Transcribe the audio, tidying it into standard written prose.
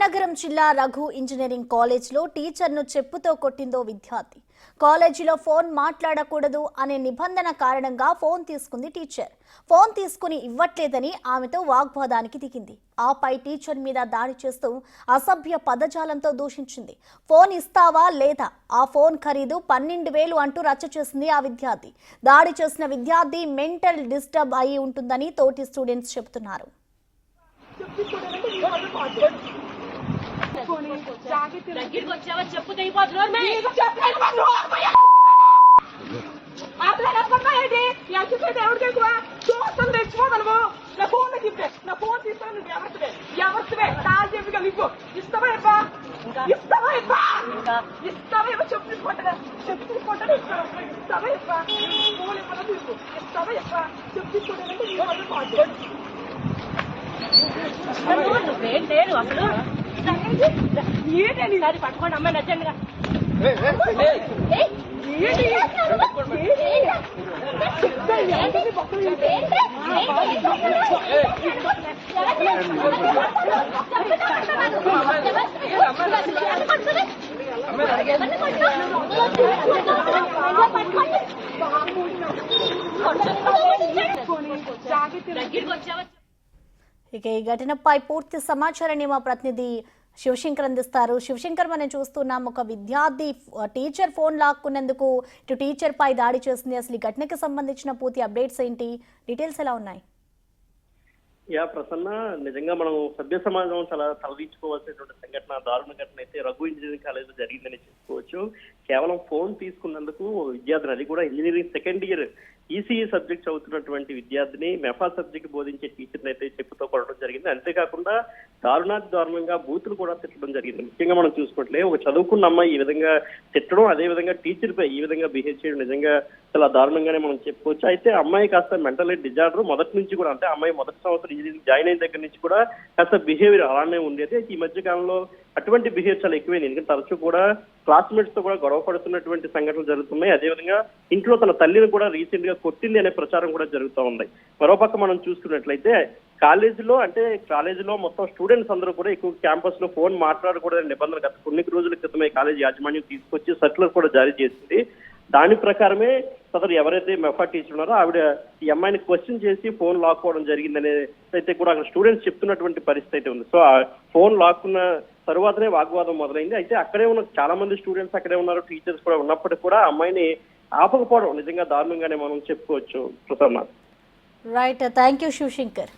నగరం జిల్లా రఘు ఇంజనీరింగ్ కాలేజ్లో టీచర్ను చెప్పుతో కొట్టిందో విద్యార్థి. కాలేజీలో ఫోన్ మాట్లాడకూడదు అనే నిబంధన కారణంగా ఫోన్ తీసుకుంది టీచర్. ఫోన్ తీసుకుని ఇవ్వట్లేదని ఆమెతో వాగ్వాదానికి దిగింది. ఆపై టీచర్ మీద దాడి చేస్తూ అసభ్య పదజాలంతో దూషించింది. ఫోన్ ఇస్తావా లేదా, ఆ ఫోన్ ఖరీదు 12,000 అంటూ రచ్చ చేసింది ఆ విద్యార్థి. దాడి చేసిన విద్యార్థి మెంటల్ డిస్టర్బ్ అయి ఉంటుందని తోటి స్టూడెంట్స్ చెబుతున్నారు. పట్టుకోండి అమ్మాయి నచ్చండిగా ఇక ఈ ఘటనపై పూర్తి సమాచారాన్ని మా ప్రతినిధి శివశంకర్ అందిస్తారు. శివశంకర్, మనం చూస్తున్నాం ఒక విద్యార్థి టీచర్ ఫోన్ లాక్కున్నందుకు ఇటు టీచర్ పై దాడి చేసింది. అసలు ఈ ఘటనకు సంబంధించిన పూర్తి అప్డేట్స్ ఏంటి, డీటెయిల్స్ ఎలా ఉన్నాయి? ప్రసన్న, నిజంగా మనం సభ్య సమాజం చాలా తలదించుకోవాల్సినటువంటి సంఘటన, దారుణ ఘటన అయితే రఘు ఇంజనీరింగ్ కాలేజ్ లో జరిగిందని చెప్పుకోవచ్చు. కేవలం ఫోన్ తీసుకున్నందుకు విద్యార్థిని, అది కూడా engineering second year ECE subject చదువుతున్నటువంటి విద్యార్థిని మెఫా సబ్జెక్ట్ బోధించే టీచర్ని అయితే చెప్పుతో కొట్టడం జరిగింది. అంతేకాకుండా దారుణంగా బూతులు కూడా తిట్టడం జరిగింది. ముఖ్యంగా మనం చూసుకుంటే ఒక చదువుకున్న అమ్మాయి ఈ విధంగా తిట్టడం, అదే విధంగా టీచర్ పై ఈ విధంగా బిహేవ్ చేయడం నిజంగా చాలా దారుణంగానే మనం చెప్పుకోవచ్చు. అయితే అమ్మాయి కాస్త మెంటల్ డిజార్డర్ మొదటి నుంచి కూడా, అంటే అమ్మాయి మొదటి సంవత్సరం ఇంజనీరింగ్ జాయిన్ అయిన దగ్గర నుంచి కూడా కాస్త బిహేవియర్ అలానే ఉండేది. అయితే ఈ మధ్య కాలంలో అటువంటి బిహేవియర్ చాలా ఎక్కువైంది. ఎందుకంటే తరచూ కూడా క్లాస్మేట్స్ తో కూడా గొడవ పడుతున్నటువంటి సంఘటనలు జరుగుతున్నాయి. అదేవిధంగా ఇంట్లో తన తల్లిని కూడా రీసెంట్ గా కొట్టింది అనే ప్రచారం కూడా జరుగుతూ ఉంది. మరోపక్క మనం చూసుకున్నట్లయితే కాలేజీలో మొత్తం స్టూడెంట్స్ అందరూ కూడా ఎక్కువ క్యాంపస్ లో ఫోన్ మాట్లాడకూడదనే నిబంధన గత కొన్ని రోజుల క్రితమే కాలేజీ యాజమాన్యం తీసుకొచ్చి సర్క్యులర్ కూడా జారీ చేసింది. దాని ప్రకారమే సదరు ఎవరైతే మెఫా టీచర్ ఉన్నారో ఆవిడ ఈ అమ్మాయిని క్వశ్చన్ చేసి ఫోన్ లాక్కోవడం జరిగిందనే అయితే కూడా అక్కడ స్టూడెంట్స్ చెప్తున్నటువంటి పరిస్థితి అయితే ఉంది. సో ఆ ఫోన్ లాక్కున్న తరువాతనే వాగ్వాదం మొదలైంది. అయితే అక్కడే ఉన్న చాలా మంది స్టూడెంట్స్ అక్కడే ఉన్నారు, టీచర్స్ కూడా ఉన్నప్పటికీ కూడా అమ్మాయిని ఆపకపోవడం నిజంగా దారుణంగానే మనం చెప్పుకోవచ్చు. Prasanna, right, thank you Shivshankar.